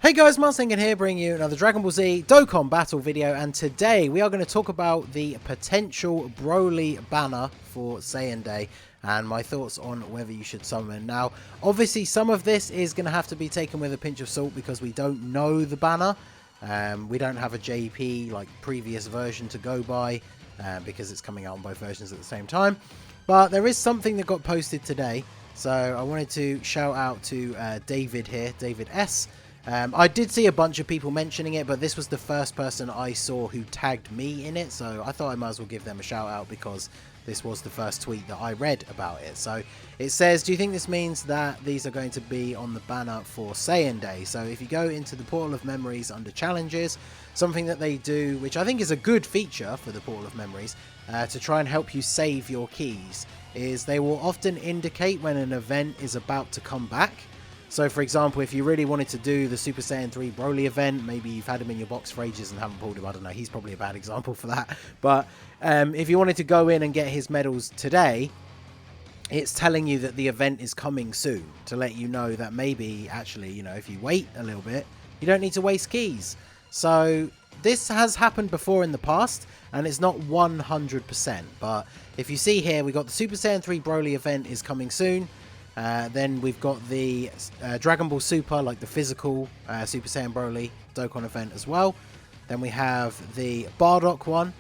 Hey guys, Saiyan here, bringing you another Dragon Ball Z Dokkan battle video, and today we are going to talk about the potential Broly banner for Saiyan Day and my thoughts on whether you should summon. Now, obviously some of this is going to have to be taken with a pinch of salt because we don't know the banner. We don't have a JP like previous version to go by because it's coming out on both versions at the same time. But there is something that got posted today, so I wanted to shout out to David here, David S. I did see a bunch of people mentioning it, but this was the first person I saw who tagged me in it, so I thought I might as well give them a shout out because this was the first tweet that I read about it. So it says, do you think this means that these are going to be on the banner for Saiyan Day? So if you go into the Portal of Memories under Challenges, something that they do, which I think is a good feature for the Portal of Memories, to try and help you save your keys, is they will often indicate when an event is about to come back. So, for example, if you really wanted to do the Super Saiyan 3 Broly event, maybe you've had him in your box for ages and haven't pulled him, I don't know, he's probably a bad example for that. But if you wanted to go in and get his medals today, it's telling you that the event is coming soon to let you know that maybe, actually, you know, if you wait a little bit, you don't need to waste keys. So, this has happened before in the past, and it's not 100%. But if you see here, we got the Super Saiyan 3 Broly event is coming soon. Then we've got the Dragon Ball Super, like the physical Super Saiyan Broly Dokkan event as well. Then we have the Bardock one.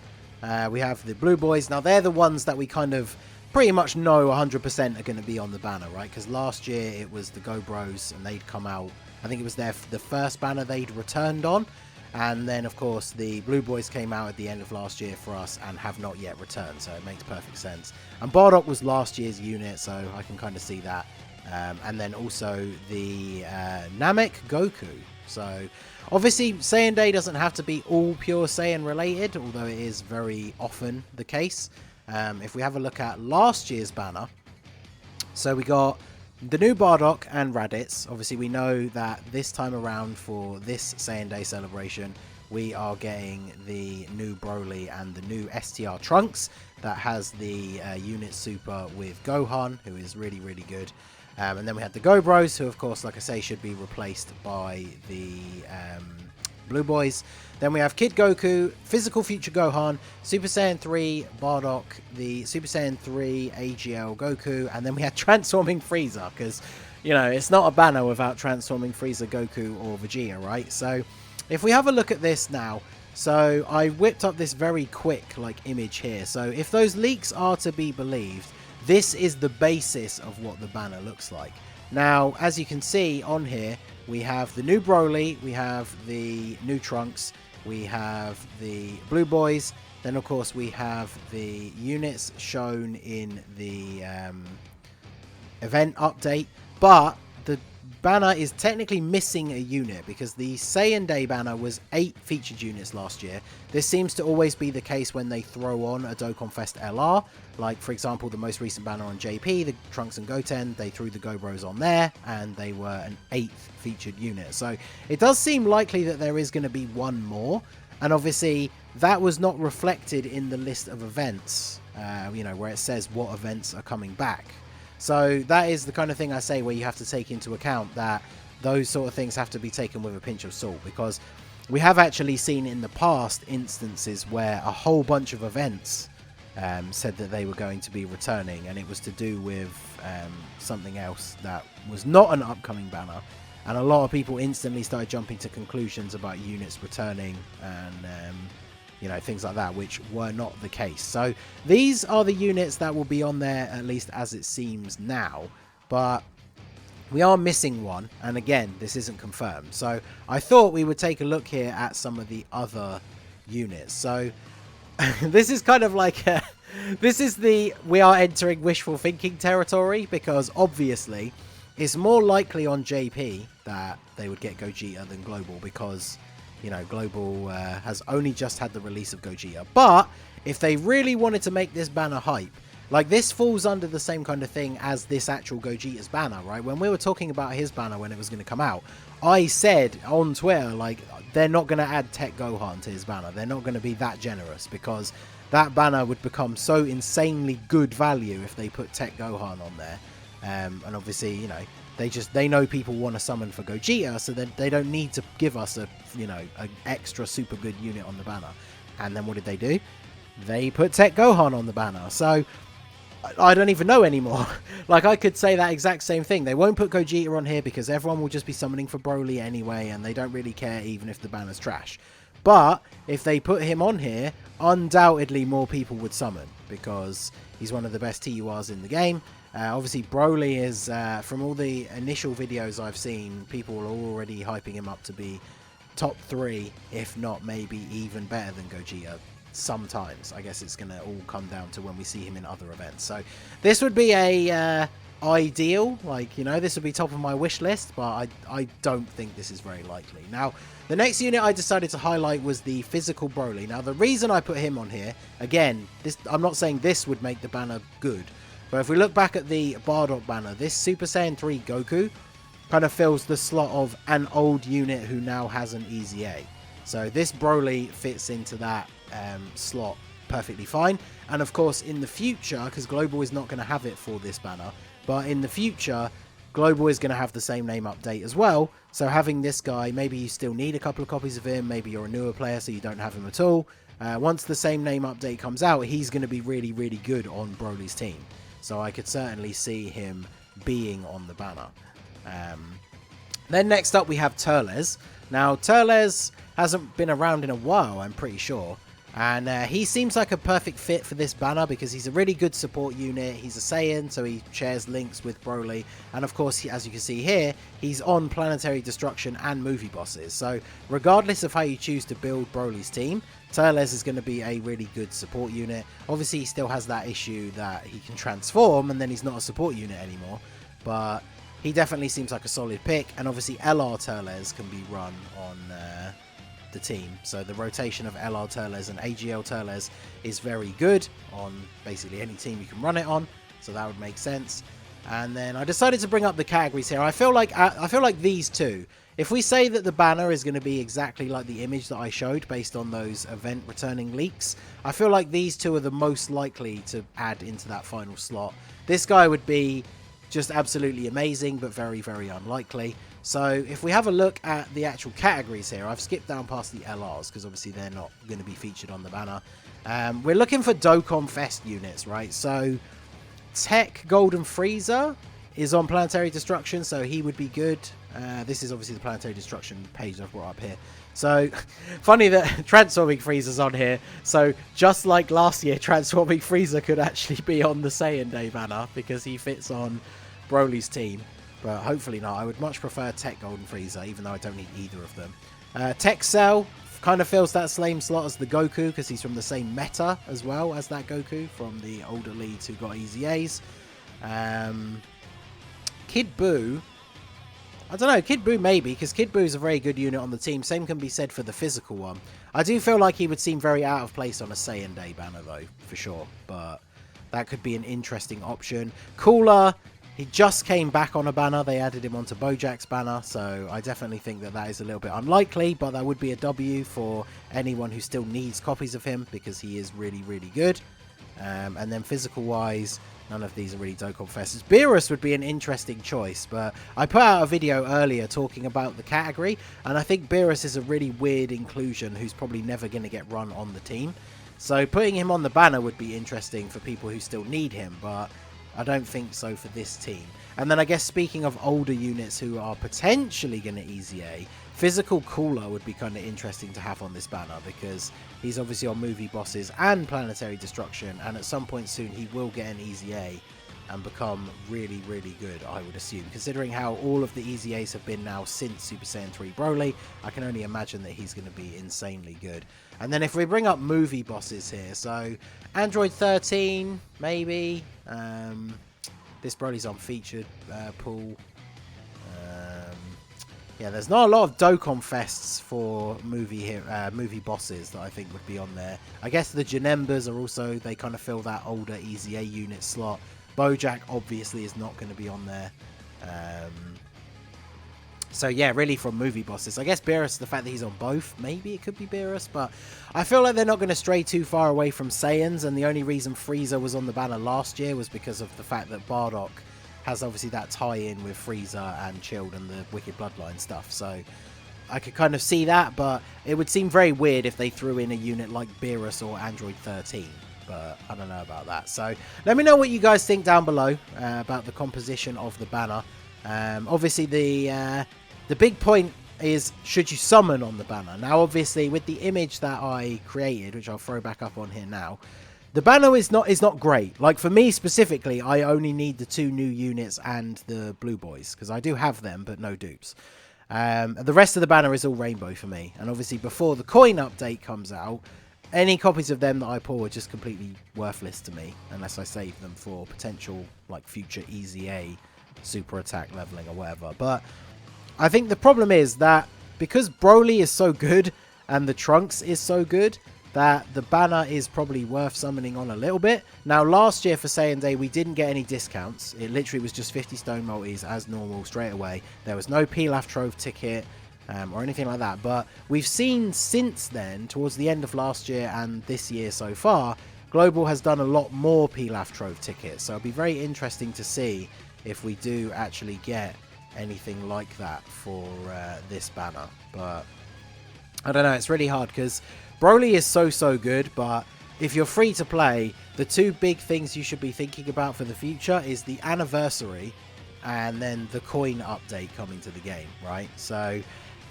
We have the Blue Boys. Now, they're the ones that we kind of pretty much know 100% are going to be on the banner, right? Because last year it was the Go Bros, and they'd come out. I think it was the first banner they'd returned on. And then, of course, the Blue Boys came out at the end of last year for us and have not yet returned, so it makes perfect sense. And Bardock was last year's unit, so I can kind of see that. And then also the Namek Goku. So, obviously, Saiyan Day doesn't have to be all pure Saiyan related, although it is very often the case. If we have a look at last year's banner, so we got the new Bardock and Raditz. Obviously, we know that this time around for this Saiyan Day celebration, we are getting the new Broly and the new STR Trunks that has the unit super with Gohan, who is really, really good. And then we had the Go Bros, who, of course, like I say, should be replaced by the Blue Boys. Then we have Kid Goku, Physical Future Gohan, Super Saiyan 3 Bardock, the Super Saiyan 3 AGL Goku, and then we had Transforming Frieza, because, you know, it's not a banner without Transforming Frieza, Goku, or Vegeta, right? So, if we have a look at this now, so I whipped up this very quick, like, image here. So, if those leaks are to be believed, this is the basis of what the banner looks like. Now, as you can see on here, we have the new Broly, we have the new Trunks, we have the Blue Boys, then of course we have the units shown in the event update, but the banner is technically missing a unit because the Saiyan Day banner was 8 featured units last year. This seems to always be the case when they throw on a Dokkan Fest LR. Like, for example, the most recent banner on JP, the Trunks and Goten, they threw the Go Bros on there, and they were an 8th featured unit. So it does seem likely that there is going to be one more, and obviously that was not reflected in the list of events, you know, where it says what events are coming back. So that is the kind of thing I say where you have to take into account that those sort of things have to be taken with a pinch of salt, because we have actually seen in the past instances where a whole bunch of events said that they were going to be returning, and it was to do with something else that was not an upcoming banner, and a lot of people instantly started jumping to conclusions about units returning and you know, things like that, which were not the case. So these are the units that will be on there, at least as it seems now, but we are missing one, and again, this isn't confirmed. So I thought we would take a look here at some of the other units. So this is kind of like this is the we are entering wishful thinking territory, because obviously it's more likely on JP that they would get Gogeta than Global, because, you know, Global has only just had the release of Gogeta. But if they really wanted to make this banner hype, like, this falls under the same kind of thing as this actual Gogeta's banner, right? When we were talking about his banner when it was going to come out, I said on Twitter, like, they're not going to add Tech Gohan to his banner. They're not going to be that generous, because that banner would become so insanely good value if they put Tech Gohan on there. And obviously, you know, They know people want to summon for Gogeta, so they don't need to give us a an extra super good unit on the banner. And then what did they do? They put Tech Gohan on the banner. So I don't even know anymore. Like, I could say that exact same thing. They won't put Gogeta on here because everyone will just be summoning for Broly anyway, and they don't really care even if the banner's trash. But if they put him on here, undoubtedly more people would summon because he's one of the best TURs in the game. Obviously, Broly is, from all the initial videos I've seen, people are already hyping him up to be top 3, if not maybe even better than Gogeta. Sometimes. I guess it's going to all come down to when we see him in other events. So this would be a ideal, like, this would be top of my wish list, but I don't think this is very likely. Now, the next unit I decided to highlight was the physical Broly. Now, the reason I put him on here, again, I'm not saying this would make the banner good, but if we look back at the Bardock banner, this Super Saiyan 3 Goku kind of fills the slot of an old unit who now has an Easy A. So this Broly fits into that slot perfectly fine. And of course, in the future, because Global is not going to have it for this banner, but in the future, Global is going to have the same name update as well. So having this guy, maybe you still need a couple of copies of him. Maybe you're a newer player, so you don't have him at all. Once the same name update comes out, he's going to be really, really good on Broly's team. So I could certainly see him being on the banner. Then next up, we have Turles. Now, Turles hasn't been around in a while, I'm pretty sure. And he seems like a perfect fit for this banner because he's a really good support unit. He's a Saiyan, so he shares links with Broly. And of course, as you can see here, he's on Planetary Destruction and Movie Bosses. So regardless of how you choose to build Broly's team, Turles is going to be a really good support unit. Obviously, he still has that issue that he can transform and then he's not a support unit anymore. But he definitely seems like a solid pick. And obviously, LR Turles can be run on the team. So the rotation of LR Turles and AGL Turles is very good on basically any team you can run it on. So that would make sense. And then I decided to bring up the categories here. I feel like these two. If we say that the banner is going to be exactly like the image that I showed based on those event returning leaks, I feel like these two are the most likely to add into that final slot. This guy would be just absolutely amazing, but very, very unlikely. So if we have a look at the actual categories here, I've skipped down past the LRs because obviously they're not going to be featured on the banner. We're looking for Dokkan Fest units, right? So Tech Golden Frieza is on Planetary Destruction, so he would be good. This is obviously the Planetary Destruction page I've brought up here. So, funny that Transforming Frieza's on here. So, just like last year, Transforming Frieza could actually be on the Saiyan Day banner because he fits on Broly's team. But hopefully not. I would much prefer Tech Golden Frieza, even though I don't need either of them. Tech Cell kind of fills that same slot as the Goku because he's from the same meta as well as that Goku from the older leads who got Easy A's. Kid Buu, I don't know, Kid Buu maybe, because Kid Buu is a very good unit on the team. Same can be said for the physical one. I do feel like he would seem very out of place on a Saiyan Day banner though, for sure. But that could be an interesting option. Cooler, he just came back on a banner. They added him onto Bojack's banner, so I definitely think that that is a little bit unlikely, but that would be a W for anyone who still needs copies of him because he is really, really good. And then physical-wise, none of these are really Dokkan Fests. Beerus would be an interesting choice, but I put out a video earlier talking about the category, and I think Beerus is a really weird inclusion who's probably never going to get run on the team. So putting him on the banner would be interesting for people who still need him, but I don't think so for this team. And then I guess speaking of older units who are potentially going to Easy A, Physical Cooler would be kind of interesting to have on this banner because he's obviously on Movie Bosses and Planetary Destruction, and at some point soon he will get an Easy A and become really, really good, I would assume. Considering how all of the Easy A's have been now since Super Saiyan 3 Broly, I can only imagine that he's going to be insanely good. And then if we bring up Movie Bosses here, so Android 13, maybe. This Broly's on featured pool. Yeah, there's not a lot of Dokkan Fests for movie bosses that I think would be on there. I guess the Janembas are also, they kind of fill that older Easy A unit slot. Bojack obviously is not going to be on there. So yeah, really from movie bosses. I guess Beerus, the fact that he's on both, maybe it could be Beerus, but I feel like they're not going to stray too far away from Saiyans, and the only reason Frieza was on the banner last year was because of the fact that Bardock has obviously that tie-in with Frieza and Chilled and the Wicked Bloodline stuff. So I could kind of see that, but it would seem very weird if they threw in a unit like Beerus or Android 13. But I don't know about that. So let me know what you guys think down below about the composition of the banner. Obviously, the big point is, should you summon on the banner? Now, obviously, with the image that I created, which I'll throw back up on here now, the banner is not great. Like, for me specifically, I only need the 2 new units and the blue boys, because I do have them, but no dupes. The rest of the banner is all rainbow for me. And obviously, before the coin update comes out, any copies of them that I pull are just completely worthless to me, unless I save them for potential, like, future Easy A super attack leveling or whatever. But I think the problem is that because Broly is so good and the Trunks is so good, that the banner is probably worth summoning on a little bit. Now, last year for Saiyan Day, we didn't get any discounts. It literally was just 50 stone multis as normal straight away. There was no Pilaf Trove ticket or anything like that. But we've seen since then, towards the end of last year and this year so far, Global has done a lot more Pilaf Trove tickets. So it'll be very interesting to see if we do actually get anything like that for this banner. But I don't know, it's really hard because Broly is so good, but if you're free to play, the 2 big things you should be thinking about for the future is the anniversary and then the coin update coming to the game, right? So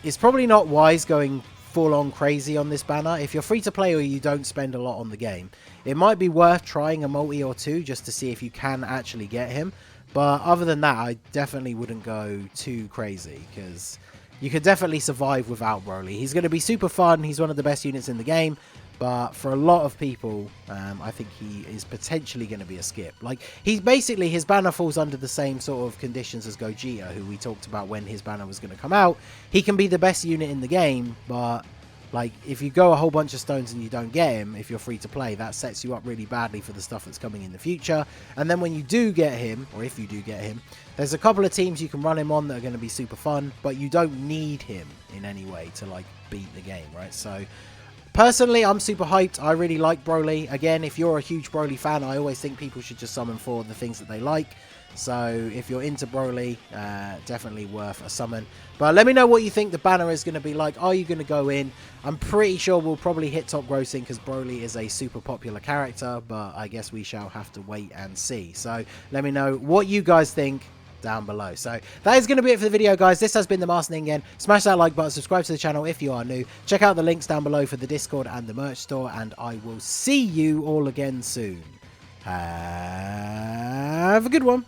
it's probably not wise going full on crazy on this banner. If you're free to play or you don't spend a lot on the game, it might be worth trying a multi or 2 just to see if you can actually get him. But other than that, I definitely wouldn't go too crazy, because you could definitely survive without Broly. He's going to be super fun. He's one of the best units in the game. But for a lot of people, I think he is potentially going to be a skip. Like, he's basically, his banner falls under the same sort of conditions as Gogeta, who we talked about when his banner was going to come out. He can be the best unit in the game, but like, if you go a whole bunch of stones and you don't get him, if you're free to play, that sets you up really badly for the stuff that's coming in the future. And then when you do get him, or if you do get him, there's a couple of teams you can run him on that are going to be super fun, but you don't need him in any way to, like, beat the game, right? So personally, I'm super hyped. I really like Broly. Again, if you're a huge Broly fan, I always think people should just summon for the things that they like. So if you're into Broly, definitely worth a summon. But let me know what you think the banner is going to be like. Are you going to go in? I'm pretty sure we'll probably hit top grossing because Broly is a super popular character. But I guess we shall have to wait and see. So let me know what you guys think down below. So that is going to be it for the video, guys. This has been the Master Ning again. Smash that like button, subscribe to the channel if you are new. Check out the links down below for the Discord and the merch store, and I will see you all again soon. Have a good one.